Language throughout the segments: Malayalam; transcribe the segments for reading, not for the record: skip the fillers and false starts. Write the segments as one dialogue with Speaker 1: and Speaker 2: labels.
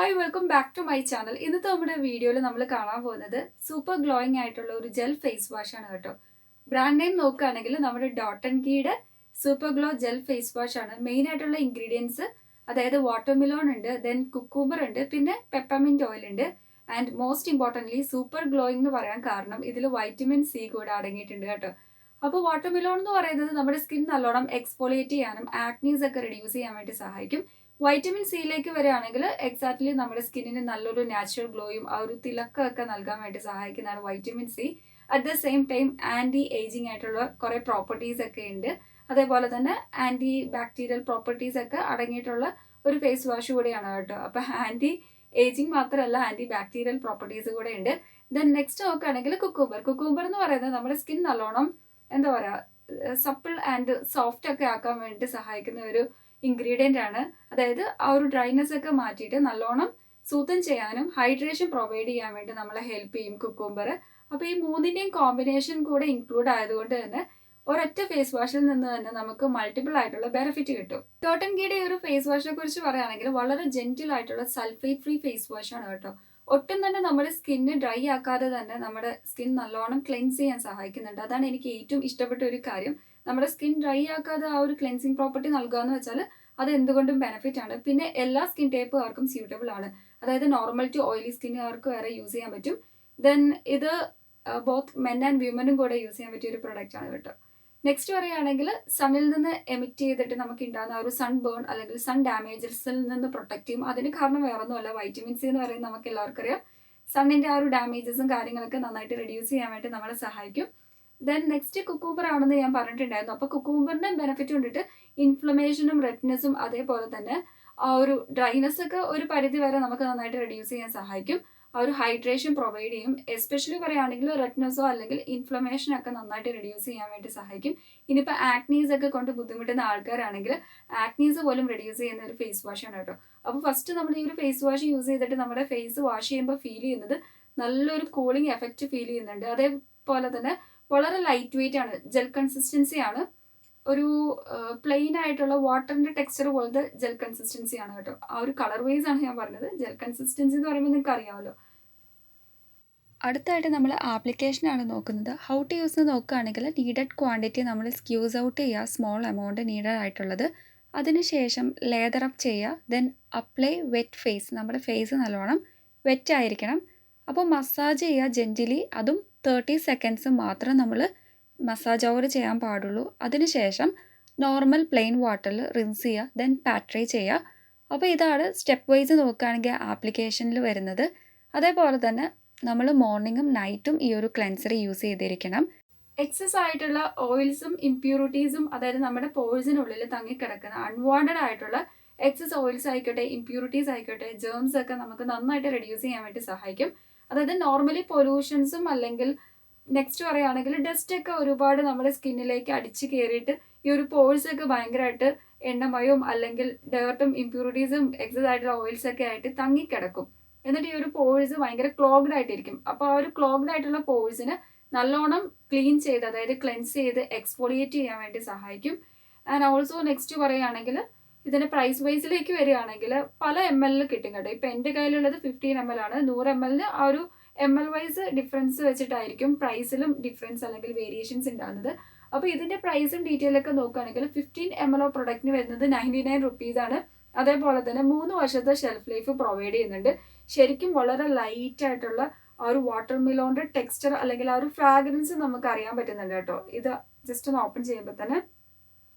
Speaker 1: Hi welcome back to my channel. ഇന്നത്തെ നമ്മുടെ വീഡിയോയിൽ നമ്മൾ കാണാൻ പോകുന്നത് സൂപ്പർ ഗ്ലോയിങ് ആയിട്ടുള്ള ഒരു ജെൽ ഫേസ് വാഷ് ആണ് കേട്ടോ. ബ്രാൻഡ് നെയിം നോക്കുകയാണെങ്കിൽ നമ്മുടെ ഡോട്ട് ആൻഡ് കീയുടെ super glow gel face wash ആണ്. മെയിൻ ആയിട്ടുള്ള ഇൻഗ്രീഡിയൻസ് അതായത് വാട്ടർമെലോൺ ഉണ്ട്, ദെൻ കുക്കുംബർ ഉണ്ട്, പിന്നെ പെപ്പർമിന്റ് ഓയിൽ ഉണ്ട്. And most importantly super glowing എന്ന് പറയാൻ കാരണം ഇതിൽ വൈറ്റമിൻ സി കൂടെ അടങ്ങിയിട്ടുണ്ട് കേട്ടോ. അപ്പോൾ വാട്ടർമെലോൺ എന്ന് പറയുന്നത് നമ്മുടെ സ്കിൻ നല്ലോണം എക്സ്ഫോളിയേറ്റ് ചെയ്യാനും ആക്നീസ് ഒക്കെ റെഡ്യൂസ് ചെയ്യാൻ വേണ്ടി സഹായിക്കും. വൈറ്റമിൻ സിയിലേക്ക് വരികയാണെങ്കിൽ എക്സാക്ട്ലി നമ്മുടെ സ്കിന്നിന് നല്ലൊരു നാച്ചുറൽ ഗ്ലോയും ആ ഒരു തിളക്കമൊക്കെ നൽകാൻ വേണ്ടി സഹായിക്കുന്നതാണ് vitamin C. At the same time anti ageing ആയിട്ടുള്ള കുറേ പ്രോപ്പർട്ടീസ് ഒക്കെ ഉണ്ട്. അതേപോലെ തന്നെ ആൻറ്റി ബാക്ടീരിയൽ പ്രോപ്പർട്ടീസ് ഒക്കെ അടങ്ങിയിട്ടുള്ള ഒരു ഫേസ് വാഷ് കൂടെയാണ് കേട്ടോ. അപ്പോൾ ആൻറ്റി ഏജിങ് മാത്രമല്ല, ആൻറ്റി ബാക്ടീരിയൽ പ്രോപ്പർട്ടീസ് കൂടെ ഉണ്ട്. ദെൻ നെക്സ്റ്റ് നോക്കുകയാണെങ്കിൽ കുക്കുംബർ എന്ന് പറയുന്നത് നമ്മുടെ സ്കിൻ നല്ലോണം എന്താ പറയുക സപ്പിൾ ആൻഡ് സോഫ്റ്റ് ഒക്കെ ആക്കാൻ വേണ്ടി സഹായിക്കുന്ന ഒരു ഇൻഗ്രീഡിയൻ്റ് ആണ്. അതായത് ആ ഒരു ഡ്രൈനെസ് ഒക്കെ മാറ്റിയിട്ട് നല്ലോണം സൂത്തൻ ചെയ്യാനും ഹൈഡ്രേഷൻ പ്രൊവൈഡ് ചെയ്യാൻ വേണ്ടി നമ്മളെ ഹെൽപ്പ് ചെയ്യും കുക്കുംബർ. അപ്പോൾ ഈ മൂന്നിൻ്റെയും കോമ്പിനേഷൻ കൂടെ ഇൻക്ലൂഡ് ആയതുകൊണ്ട് തന്നെ ഒരൊറ്റ ഫേസ് വാഷിൽ നിന്ന് തന്നെ നമുക്ക് മൾട്ടിപ്പിൾ ആയിട്ടുള്ള ബെനിഫിറ്റ് കിട്ടും. ഡോട്ട് ആൻഡ് കീയുടെ ഒരു ഫേസ് വാഷിനെ കുറിച്ച് പറയുകയാണെങ്കിൽ വളരെ ജെന്റിൽ ആയിട്ടുള്ള സൾഫേറ്റ് ഫ്രീ ഫേസ് വാഷ് ആണ് കേട്ടോ. ഒട്ടും തന്നെ നമ്മുടെ സ്കിന്ന് ഡ്രൈ ആക്കാതെ തന്നെ നമ്മുടെ സ്കിൻ നല്ലോണം ക്ലെൻസ് ചെയ്യാൻ സഹായിക്കുന്നുണ്ട്. അതാണ് എനിക്ക് ഏറ്റവും ഇഷ്ടപ്പെട്ട ഒരു കാര്യം. നമ്മുടെ സ്കിൻ ഡ്രൈ ആക്കാതെ ആ ഒരു ക്ലെൻസിങ് പ്രോപ്പർട്ടി നൽകുക എന്ന് വെച്ചാൽ അത് എന്തുകൊണ്ടും ബെനിഫിറ്റ് ആണ്. പിന്നെ എല്ലാ സ്കിൻ ടൈപ്പുകാർക്കും സ്യൂട്ടബിൾ ആണ്. അതായത് നോർമൽ ടു ഓയിലി സ്കിന്നുകാർക്ക് വരെ യൂസ് ചെയ്യാൻ പറ്റും. ദെൻ ഇത് ബോത്ത് മെൻ ആൻഡ് വിമനും കൂടെ യൂസ് ചെയ്യാൻ പറ്റിയ ഒരു പ്രൊഡക്റ്റ് ആണ് കേട്ടോ. നെക്സ്റ്റ് പറയുകയാണെങ്കിൽ സണ്ണിൽ നിന്ന് എമിറ്റ് ചെയ്തിട്ട് നമുക്ക് ഉണ്ടാകുന്ന ഒരു സൺ ബേൺ അല്ലെങ്കിൽ സൺ ഡാമേജസിൽ നിന്ന് പ്രൊട്ടക്ട് ചെയ്യും. അതിന് കാരണം വേറൊന്നുമല്ല, വൈറ്റമിൻ സി എന്ന് പറയുന്നത് നമുക്ക് എല്ലാവർക്കും അറിയാം. സണ്ണിൻ്റെ ആ ഒരു ഡാമേജസും കാര്യങ്ങളൊക്കെ നന്നായിട്ട് റെഡ്യൂസ് ചെയ്യാൻ വേണ്ടി നമ്മളെ സഹായിക്കും. ദെൻ നെക്സ്റ്റ് കുക്കുംബർ ആണെന്ന് ഞാൻ പറഞ്ഞിട്ടുണ്ടായിരുന്നു. അപ്പോൾ കുക്കുംബറിൻ്റെ ബെനിഫിറ്റ് കൊണ്ടിട്ട് ഇൻഫ്ലമേഷനും റെഡ്നെസ്സും അതേപോലെ തന്നെ ആ ഒരു ഡ്രൈനെസ് ഒക്കെ ഒരു പരിധി വരെ നമുക്ക് നന്നായിട്ട് റെഡ്യൂസ് ചെയ്യാൻ സഹായിക്കും. ആ ഒരു ഹൈഡ്രേഷൻ പ്രൊവൈഡ് ചെയ്യും. എസ്പെഷ്യലി പറയുകയാണെങ്കിൽ റെഡ്നെസ്സോ അല്ലെങ്കിൽ ഇൻഫ്ലമേഷൻ ഒക്കെ നന്നായിട്ട് റെഡ്യൂസ് ചെയ്യാൻ വേണ്ടി സഹായിക്കും. ഇനിയിപ്പോൾ ആക്നീസ് ഒക്കെ കൊണ്ട് ബുദ്ധിമുട്ടുന്ന ആൾക്കാരാണെങ്കിൽ ആക്നീസ് പോലും റെഡ്യൂസ് ചെയ്യുന്ന ഒരു ഫേസ് വാഷാണ് കേട്ടോ. അപ്പോൾ ഫസ്റ്റ് നമ്മൾ ഈ ഒരു ഫേസ് വാഷ് യൂസ് ചെയ്തിട്ട് നമ്മുടെ ഫേസ് വാഷ് ചെയ്യുമ്പോൾ ഫീൽ ചെയ്യുന്നത് നല്ലൊരു കൂളിംഗ് എഫക്റ്റ് ഫീൽ ചെയ്യുന്നുണ്ട്. അതേപോലെ തന്നെ വളരെ ലൈറ്റ് വെയിറ്റ് ആണ്, ജെൽ കൺസിസ്റ്റൻസി ആണ്. ഒരു പ്ലെയിൻ ആയിട്ടുള്ള വാട്ടറിന്റെ ടെക്സ്ചർ പോലത്തെ ജെൽ കൺസിസ്റ്റൻസി ആണ് കേട്ടോ. ആ ഒരു കളർ വൈസ് ആണ് ഞാൻ പറഞ്ഞത്. ജെൽ കൺസിസ്റ്റൻസി എന്ന് പറയുമ്പോൾ നിങ്ങൾക്ക് അറിയാമല്ലോ. അടുത്തായിട്ട് നമ്മൾ ആപ്ലിക്കേഷനാണ് നോക്കുന്നത്. ഹൗ ടു യൂസ് നോക്കുകയാണെങ്കിൽ നീഡഡ് ക്വാണ്ടിറ്റി നമ്മൾ സ്ക്യൂസ് ഔട്ട് ചെയ്യുക, സ്മോൾ എമൗണ്ട് നീഡഡ് ആയിട്ടുള്ളത്. അതിനുശേഷം ലേതർ അപ്പ് ചെയ്യുക. Then apply wet face. നമ്മുടെ ഫേസ് നല്ലോണം വെറ്റ് ആയിരിക്കണം. അപ്പോൾ മസാജ് ചെയ്യുക ജെന്റിലി. അതും 30 സെക്കൻഡ്സ് മാത്രം നമ്മൾ മസാജ് ഓവർ ചെയ്യാൻ പാടുള്ളൂ. അതിനുശേഷം നോർമൽ പ്ലെയിൻ വാട്ടറിൽ റിൻസ് ചെയ്യുക, ദെൻ പാട്രൈ ചെയ്യുക. അപ്പോൾ ഇതാണ് സ്റ്റെപ്പ് വൈസ് നോക്കുകയാണെങ്കിൽ ആപ്ലിക്കേഷനിൽ വരുന്നത്. അതേപോലെ തന്നെ നമ്മൾ മോർണിംഗും നൈറ്റും ഈ ഒരു ക്ലെൻസർ യൂസ് ചെയ്തിരിക്കണം. എക്സസ് ആയിട്ടുള്ള ഓയിൽസും ഇംപ്യൂരിറ്റീസും, അതായത് നമ്മുടെ പോഴ്സിനുള്ളിൽ തങ്ങിക്കിടക്കുന്ന അൺവാണ്ടഡ് ആയിട്ടുള്ള എക്സസ് ഓയിൽസ് ആയിക്കോട്ടെ, ഇംപ്യൂരിറ്റീസ് ആയിക്കോട്ടെ, ജേംസ് ഒക്കെ നമുക്ക് നന്നായിട്ട് റെഡ്യൂസ് ചെയ്യാൻ വേണ്ടി സഹായിക്കും. അതായത് നോർമലി പൊല്യൂഷൻസും അല്ലെങ്കിൽ നെക്സ്റ്റ് പറയുകയാണെങ്കിൽ ഡസ്റ്റ് ഒക്കെ ഒരുപാട് നമ്മുടെ സ്കിന്നിലേക്ക് അടിച്ച് കയറിയിട്ട് ഈ ഒരു പോഴ്സ് ഒക്കെ ഭയങ്കരമായിട്ട് എണ്ണമയവും അല്ലെങ്കിൽ ഡേർട്ടും ഇംപ്യൂരിറ്റീസും എക്സസ് ആയിട്ടുള്ള ഓയിൽസ് ഒക്കെ ആയിട്ട് തങ്ങിക്കിടക്കും. എന്നിട്ട് ഈ ഒരു പോഴ്സ് ഭയങ്കര ക്ലോഗ്ഡ് ആയിട്ടിരിക്കും. അപ്പോൾ ആ ഒരു ക്ലോഗ്ഡ് ആയിട്ടുള്ള പോഴ്സിന് നല്ലോണം ക്ലീൻ ചെയ്ത്, അതായത് ക്ലെൻസ് ചെയ്ത് എക്സ്ഫോളിയേറ്റ് ചെയ്യാൻ വേണ്ടി സഹായിക്കും. ആൻഡ് ഓൾസോ നെക്സ്റ്റ് പറയുകയാണെങ്കിൽ ഇതിൻ്റെ പ്രൈസ് വൈസിലേക്ക് വരികയാണെങ്കിൽ പല ML കിട്ടും കേട്ടോ. ഇപ്പം എൻ്റെ കയ്യിലുള്ളത് 15 ml ആണ്. 100 ml ആ ഒരു ML വൈസ് ഡിഫറൻസ് വെച്ചിട്ടായിരിക്കും പ്രൈസിലും ഡിഫറൻസ് അല്ലെങ്കിൽ വേരിയേഷൻസ് ഉണ്ടാകുന്നത്. അപ്പോൾ ഇതിൻ്റെ പ്രൈസും ഡീറ്റെയിൽ ഒക്കെ നോക്കുകയാണെങ്കിൽ 15 ml പ്രൊഡക്റ്റിന് വരുന്നത് 99 rupees ആണ്. അതേപോലെ തന്നെ 3 വർഷത്തെ ഷെൽഫ് ലൈഫ് പ്രൊവൈഡ് ചെയ്യുന്നുണ്ട്. ശരിക്കും വളരെ ലൈറ്റ് ആയിട്ടുള്ള ആ ഒരു വാട്ടർമെലോണിൻ്റെ ടെക്സ്ചർ അല്ലെങ്കിൽ ആ ഒരു ഫ്രാഗ്രൻസ് നമുക്ക് അറിയാൻ പറ്റുന്നുണ്ട് കേട്ടോ. ഇത് ജസ്റ്റ് ഒന്ന് ഓപ്പൺ ചെയ്യുമ്പോൾ തന്നെ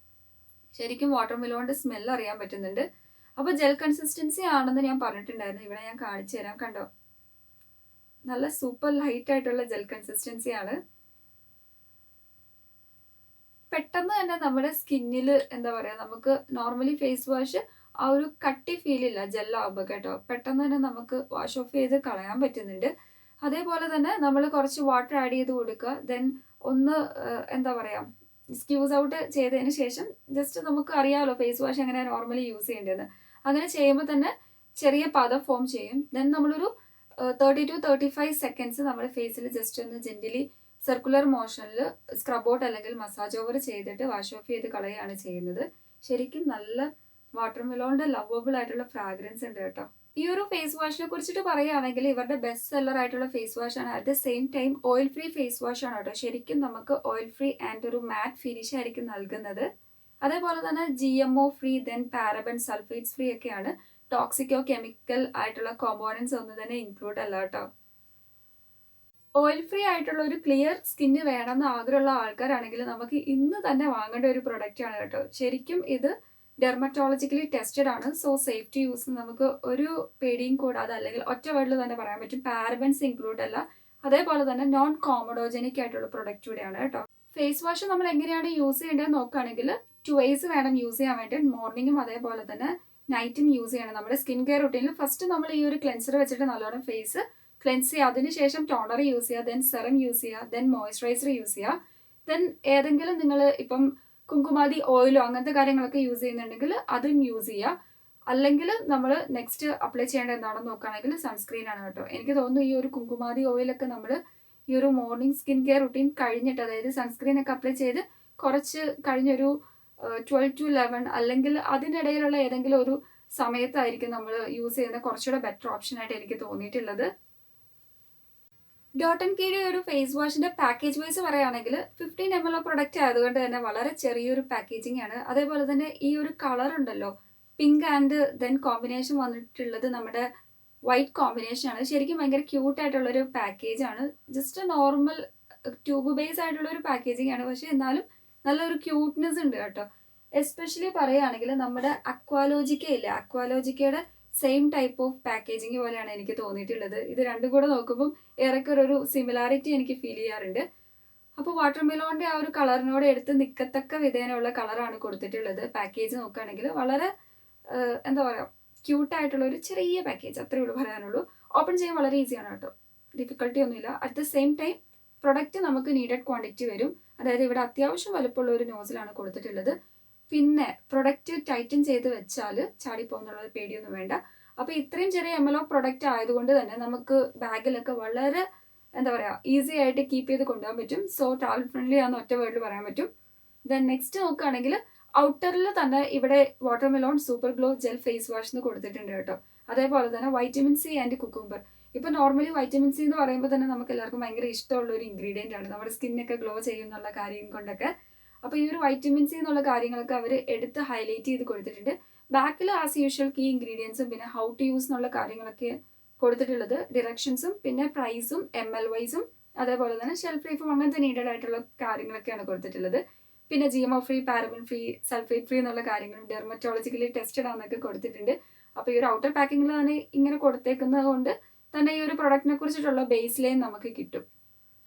Speaker 1: ശരിക്കും വാട്ടർമെലോണിൻ്റെ സ്മെല്ല് അറിയാൻ പറ്റുന്നുണ്ട്. അപ്പോൾ ജെൽ കൺസിസ്റ്റൻസി ആണെന്ന് ഞാൻ പറഞ്ഞിട്ടുണ്ടായിരുന്നു. ഇവിടെ ഞാൻ കാണിച്ചു തരാം. കണ്ടോ, നല്ല സൂപ്പർ ലൈറ്റ് ആയിട്ടുള്ള ജെൽ കൺസിസ്റ്റൻസി ആണ്. പെട്ടെന്ന് തന്നെ നമ്മുടെ സ്കിന്നിൽ എന്താ പറയുക, നമുക്ക് നോർമലി ഫേസ് വാഷ് ആ ഒരു കട്ടി ഫീൽ ഇല്ല ജെല്ലാവുമ്പോൾ കേട്ടോ. പെട്ടെന്ന് തന്നെ നമുക്ക് വാഷ് ഓഫ് ചെയ്ത് കളയാൻ പറ്റുന്നുണ്ട്. അതേപോലെ തന്നെ നമ്മൾ കുറച്ച് വാട്ടർ ആഡ് ചെയ്ത് കൊടുക്കുക. ദെൻ ഒന്ന് എന്താ പറയുക സ്ക്യൂസ് ഔട്ട് ചെയ്തതിന് ശേഷം ജസ്റ്റ് നമുക്ക് അറിയാമല്ലോ ഫേസ് വാഷ് എങ്ങനെയാണ് നോർമലി യൂസ് ചെയ്യേണ്ടതെന്ന്. അങ്ങനെ ചെയ്യുമ്പോൾ തന്നെ ചെറിയ പദം ഫോം ചെയ്യും. ദെൻ നമ്മളൊരു 30 to 35 സെക്കൻഡ്സ് നമ്മുടെ ഫേസിൽ ജസ്റ്റ് ഒന്ന് ജെന്റിലി സർക്കുലർ മോഷനിൽ സ്ക്രബ് ഔട്ട് അല്ലെങ്കിൽ മസാജ് ഓവർ ചെയ്തിട്ട് വാഷ് ഓഫ് ചെയ്ത് കളയുകയാണ് ചെയ്യുന്നത്. ശരിക്കും നല്ല വാട്ടർമെലോണിൻ്റെ ലവബിൾ ആയിട്ടുള്ള ഫ്രാഗ്രൻസ് ഉണ്ട് കേട്ടോ. ഈ ഒരു ഫേസ് വാഷിനെ കുറിച്ചിട്ട് പറയുകയാണെങ്കിൽ ഇവരുടെ ബെസ്റ്റ് സെല്ലർ ആയിട്ടുള്ള ഫേസ് വാഷ് ആണ്. At the same time oil free face wash ആണ് കേട്ടോ. ശരിക്കും നമുക്ക് ഓയിൽ ഫ്രീ ആൻഡ് ഒരു മാറ്റ് ഫിനിഷ് ആയിരിക്കും നൽകുന്നത്. അതേപോലെ തന്നെ GMO free, then paraben, sulphates free ഒക്കെയാണ്. ടോക്സിക്കോ കെമിക്കൽ ആയിട്ടുള്ള കോമ്പോണൻസ് ഒന്നും തന്നെ ഇൻക്ലൂഡ് അല്ല കേട്ടോ. ഓയിൽ ഫ്രീ ആയിട്ടുള്ള ഒരു ക്ലിയർ സ്കിന്ന് വേണമെന്ന് ആഗ്രഹമുള്ള ആൾക്കാരാണെങ്കിൽ നമുക്ക് ഇന്ന് തന്നെ വാങ്ങേണ്ട ഒരു പ്രൊഡക്റ്റ് ആണ് കേട്ടോ. ശരിക്കും ഇത് ഡെർമറ്റോളജിക്കലി ടെസ്റ്റഡ് ആണ്. സോ സേഫ്റ്റി യൂസ് നമുക്ക് ഒരു പേടിയും കൂടാതെ, അല്ലെങ്കിൽ ഒറ്റ വേർഡിൽ തന്നെ പറയാൻ പറ്റും, പാരബൻസ് ഇൻക്ലൂഡ് അല്ല. അതേപോലെ തന്നെ നോൺ കോമഡോജനിക് ആയിട്ടുള്ള പ്രൊഡക്റ്റ് കൂടെയാണ് കേട്ടോ. ഫേസ് വാഷ് നമ്മൾ എങ്ങനെയാണ് യൂസ് ചെയ്യേണ്ടത് നോക്കുകയാണെങ്കിൽ 2 ways വേണം യൂസ് ചെയ്യാൻ വേണ്ടി. മോർണിംഗും അതേപോലെ തന്നെ നൈറ്റും യൂസ് ചെയ്യണം. നമ്മുടെ സ്കിൻ കെയർ റുട്ടീനിൽ ഫസ്റ്റ് നമ്മൾ ഈ ഒരു ക്ലെൻസർ വെച്ചിട്ട് നല്ലോണം ഫേസ് ക്ലെൻസ് ചെയ്യുക. അതിനുശേഷം ടോണർ യൂസ് ചെയ്യുക, ദെൻ സെറം യൂസ് ചെയ്യുക, ദെൻ മോയ്സ്ചറൈസർ യൂസ് ചെയ്യുക. ദെൻ ഏതെങ്കിലും നിങ്ങൾ ഇപ്പം കുങ്കുമാതി ഓയിലോ അങ്ങനത്തെ കാര്യങ്ങളൊക്കെ യൂസ് ചെയ്യുന്നുണ്ടെങ്കിൽ അതും യൂസ് ചെയ്യുക. അല്ലെങ്കിൽ നമ്മൾ നെക്സ്റ്റ് അപ്ലൈ ചെയ്യേണ്ടത് എന്താണെന്ന് നോക്കുകയാണെങ്കിൽ സൺസ്ക്രീൻ ആണ് കേട്ടോ. എനിക്ക് തോന്നുന്നു ഈ ഒരു കുങ്കുമാതി ഓയിലൊക്കെ നമ്മൾ ഈ ഒരു മോർണിംഗ് സ്കിൻ കെയർ റുട്ടീൻ കഴിഞ്ഞിട്ട്, അതായത് സൺസ്ക്രീൻ ഒക്കെ അപ്ലൈ ചെയ്ത് കുറച്ച് കഴിഞ്ഞൊരു 12 to 11 അല്ലെങ്കിൽ അതിനിടയിലുള്ള ഏതെങ്കിലും ഒരു സമയത്തായിരിക്കും നമ്മൾ യൂസ് ചെയ്യുന്ന കുറച്ചുകൂടെ ബെറ്റർ ഓപ്ഷൻ ആയിട്ട് എനിക്ക് തോന്നിയിട്ടുള്ളത്. ഡോട്ട് ആൻഡ് കീയുടെ ഒരു ഫേസ് വാഷിന്റെ പാക്കേജ് വൈസ് പറയുകയാണെങ്കിൽ 15 ml പ്രൊഡക്റ്റ് ആയതുകൊണ്ട് തന്നെ വളരെ ചെറിയൊരു പാക്കേജിംഗ് ആണ്. അതേപോലെ തന്നെ ഈ ഒരു കളർ ഉണ്ടല്ലോ, പിങ്ക് ആൻഡ് ദെൻ കോമ്പിനേഷൻ വന്നിട്ടുള്ളത് നമ്മുടെ വൈറ്റ് കോമ്പിനേഷൻ ആണ്. ശരിക്കും ഭയങ്കര ക്യൂട്ട് ആയിട്ടുള്ള ഒരു പാക്കേജ് ആണ്. ജസ്റ്റ് നോർമൽ ട്യൂബ് ബേസ് ആയിട്ടുള്ള ഒരു പാക്കേജിംഗ് ആണ്, പക്ഷെ എന്നാലും നല്ലൊരു ക്യൂട്ട്നെസ് ഉണ്ട് കേട്ടോ. എസ്പെഷ്യലി പറയുകയാണെങ്കിൽ നമ്മുടെ അക്വാലോജിക്ക ഇല്ലേ, അക്വാലോജിക്കയുടെ സെയിം ടൈപ്പ് ഓഫ് പാക്കേജിങ് പോലെയാണ് എനിക്ക് തോന്നിയിട്ടുള്ളത്. ഇത് രണ്ടും കൂടെ നോക്കുമ്പോൾ ഏറെക്കുറെ ഒരു സിമിലാരിറ്റി എനിക്ക് ഫീൽ ചെയ്യാറുണ്ട്. അപ്പോൾ വാട്ടർ മെലോണിന്റെ ആ ഒരു കളറിനോട് എടുത്ത് നിൽക്കത്തക്ക വിധേനയുള്ള കളറാണ് കൊടുത്തിട്ടുള്ളത്. പാക്കേജ് നോക്കുകയാണെങ്കിൽ വളരെ എന്താ പറയുക, ക്യൂട്ടായിട്ടുള്ള ഒരു ചെറിയ പാക്കേജ്, അത്രയേ ഉള്ളൂ പറയാനുള്ളൂ. ഓപ്പൺ ചെയ്യാൻ വളരെ ഈസിയാണ് കേട്ടോ, ഡിഫിക്കൽട്ടി ഒന്നുമില്ല. At the same time product നമുക്ക് നീഡഡ് ക്വാണ്ടിറ്റി വരും. അതായത് ഇവിടെ അത്യാവശ്യം വലുപ്പമുള്ള ഒരു നോസിലാണ് കൊടുത്തിട്ടുള്ളത്. പിന്നെ പ്രൊഡക്റ്റ് ടൈറ്റൻ ചെയ്ത് വെച്ചാൽ ചാടിപ്പോകുന്നുള്ള പേടിയൊന്നും വേണ്ട. അപ്പോൾ ഇത്രയും ചെറിയ ML പ്രൊഡക്റ്റ് ആയതുകൊണ്ട് തന്നെ നമുക്ക് ബാഗിലൊക്കെ വളരെ എന്താ പറയുക ഈസി ആയിട്ട് കീപ്പ് ചെയ്ത് കൊണ്ടുപോകാൻ പറ്റും. സോ ട്രാവൽ ഫ്രണ്ട്ലി ആണെന്ന് ഒറ്റ വേർഡിൽ പറയാൻ പറ്റും. ദെൻ നെക്സ്റ്റ് നോക്കുകയാണെങ്കിൽ ഔട്ടറിൽ തന്നെ ഇവിടെ water melon super glow gel face wash എന്ന് കൊടുത്തിട്ടുണ്ട് കേട്ടോ. അതേപോലെ തന്നെ വൈറ്റമിൻ സി ആൻഡ് കുക്കുംബർ. ഇപ്പൊ നോർമലി വൈറ്റമിൻ സി എന്ന് പറയുമ്പോൾ തന്നെ നമുക്ക് എല്ലാവർക്കും ഭയങ്കര ഇഷ്ടമുള്ള ഒരു ഇൻഗ്രീഡിയന്റ് ആണ്, നമ്മുടെ സ്കിന്നൊക്കെ ഗ്ലോ ചെയ്യുന്നുള്ള കാര്യം കൊണ്ടൊക്കെ. അപ്പോൾ ഈ ഒരു വൈറ്റമിൻ സി എന്നുള്ള കാര്യങ്ങളൊക്കെ അവർ എടുത്ത് ഹൈലൈറ്റ് ചെയ്ത് കൊടുത്തിട്ടുണ്ട്. ബാക്കിൽ ആസ് യൂഷ്വൽ കീ ഇൻഗ്രീഡിയൻസും പിന്നെ ഹൗ ടു യൂസ് എന്നുള്ള കാര്യങ്ങളൊക്കെ കൊടുത്തിട്ടുള്ളത്, ഡിറക്ഷൻസും പിന്നെ പ്രൈസും ML വൈസും അതേപോലെ തന്നെ ഷെൽഫ് ലൈഫും അങ്ങനത്തെ നീഡഡ് ആയിട്ടുള്ള കാര്യങ്ങളൊക്കെയാണ് കൊടുത്തിട്ടുള്ളത്. പിന്നെ GMO free, paraben free, sulphate free എന്നുള്ള കാര്യങ്ങളും ഡെർമറ്റോളജിക്കലി ടെസ്റ്റഡ് ആണെന്നൊക്കെ കൊടുത്തിട്ടുണ്ട്. അപ്പോൾ ഈ ഒരു ഔട്ടർ പാക്കിങ്ങിൽ തന്നെ ഇങ്ങനെ കൊടുത്തേക്കുന്നത് കൊണ്ട് തന്നെ ഈ ഒരു പ്രൊഡക്റ്റിനെ കുറിച്ചിട്ടുള്ള ബേസ് ലൈൻ നമുക്ക് കിട്ടും.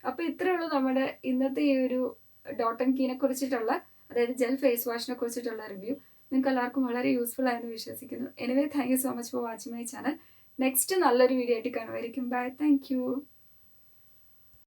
Speaker 1: അപ്പോൾ ഇത്രയേ ഉള്ളൂ നമ്മുടെ ഇന്നത്തെ ഈ ഒരു ഡോട്ട് ആൻഡ് കീനെ കുറിച്ചിട്ടുള്ള, അതായത് ജെൽ ഫേസ് വാഷിനെ കുറിച്ചിട്ടുള്ള റിവ്യൂ. നിങ്ങൾക്ക് എല്ലാവർക്കും വളരെ യൂസ്ഫുൾ ആയെന്ന് വിശ്വസിക്കുന്നു. Anyway thank you so much for watching my channel. Next നല്ലൊരു വീഡിയോ ആയിട്ട് കാണുമായിരിക്കും. Bye, thank U.